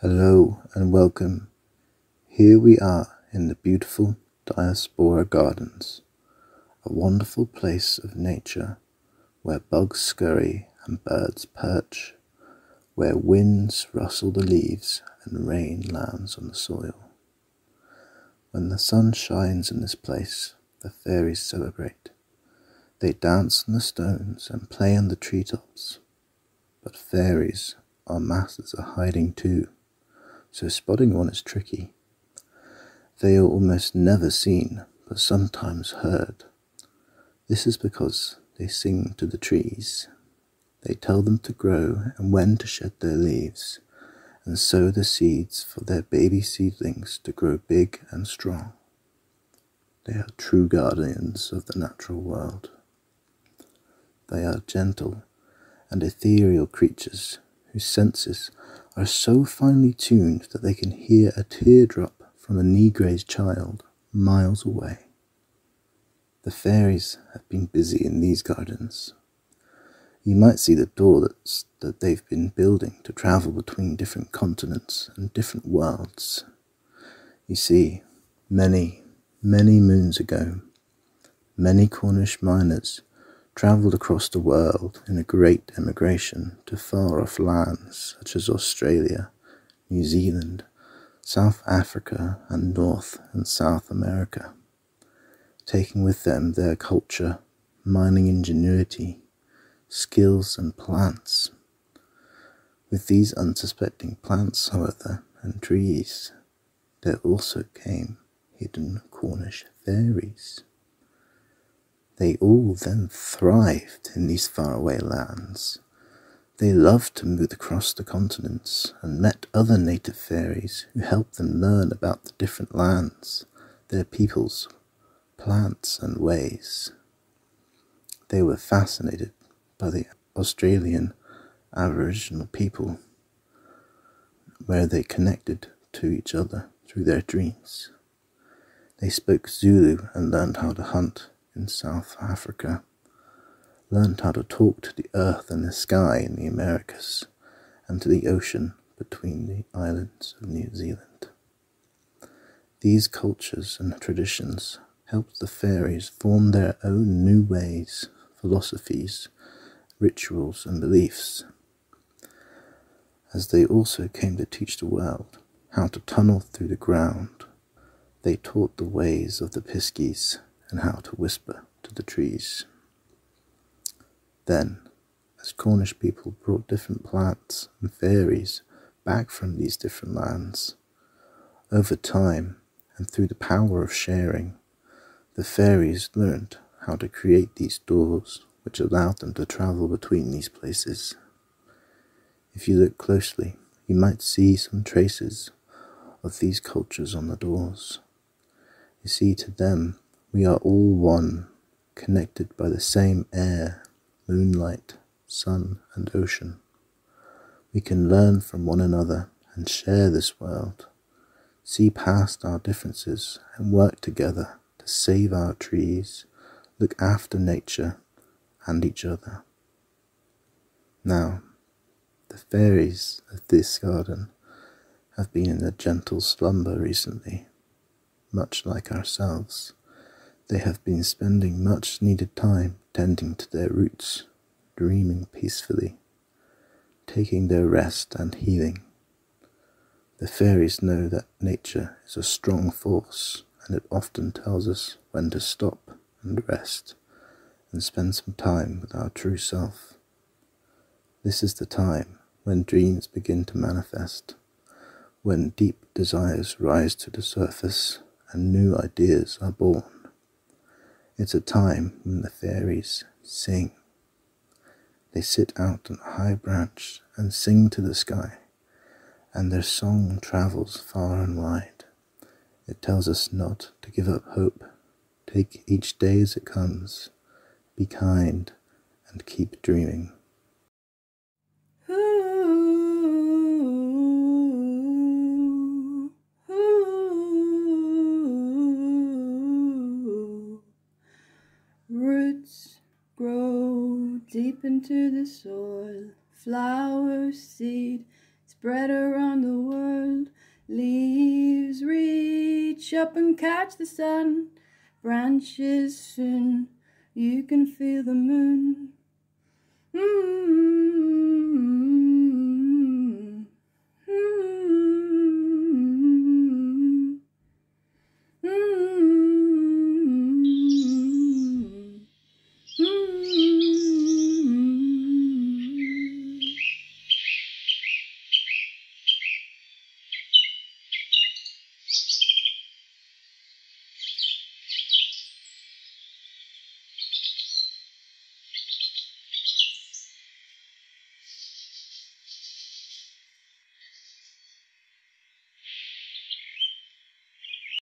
Hello and welcome. Here we are in the beautiful Diaspora Gardens, a wonderful place of nature where bugs scurry and birds perch, where winds rustle the leaves and rain lands on the soil. When the sun shines in this place, the fairies celebrate. They dance on the stones and play on the treetops. But fairies are masters at hiding too, so spotting one is tricky. They are almost never seen, but sometimes heard. This is because they sing to the trees. They tell them to grow and when to shed their leaves, and sow the seeds for their baby seedlings to grow big and strong. They are true guardians of the natural world. They are gentle and ethereal creatures whose senses are so finely tuned that they can hear a teardrop from a knee-grazed child miles away. The fairies have been busy in these gardens. You might see the door that they've been building to travel between different continents and different worlds. You see, many moons ago, many Cornish miners travelled across the world in a great emigration to far-off lands such as Australia, New Zealand, South Africa, and North and South America, taking with them their culture, mining ingenuity, skills, and plants. With these unsuspecting plants, however, and trees, there also came hidden Cornish fairies. They all then thrived in these faraway lands. They loved to move across the continents and met other native fairies who helped them learn about the different lands, their peoples, plants and ways. They were fascinated by the Australian Aboriginal people, where they connected to each other through their dreams. They spoke Zulu and learned how to hunt in South Africa, learned how to talk to the earth and the sky in the Americas, and to the ocean between the islands of New Zealand. These cultures and traditions helped the fairies form their own new ways, philosophies, rituals, and beliefs, as they also came to teach the world how to tunnel through the ground. They taught the ways of the piskies and how to whisper to the trees. Then, as Cornish people brought different plants and fairies back from these different lands, over time and through the power of sharing, the fairies learned how to create these doors which allowed them to travel between these places. If you look closely, you might see some traces of these cultures on the doors. You see, to them, we are all one, connected by the same air, moonlight, sun, and ocean. We can learn from one another and share this world, see past our differences and work together to save our trees, look after nature and each other. Now, the fairies of this garden have been in a gentle slumber recently. Much like ourselves, they have been spending much needed time tending to their roots, dreaming peacefully, taking their rest and healing. The fairies know that nature is a strong force, and it often tells us when to stop and rest and spend some time with our true self. This is the time when dreams begin to manifest, when deep desires rise to the surface and new ideas are born. It's a time when the fairies sing. They sit out on a high branch and sing to the sky, and their song travels far and wide. It tells us not to give up hope. Take each day as it comes. Be kind and keep dreaming. Roots grow deep into the soil, flower seed spread around the world. Leaves reach up and catch the sun. Branches soon, you can feel the moon.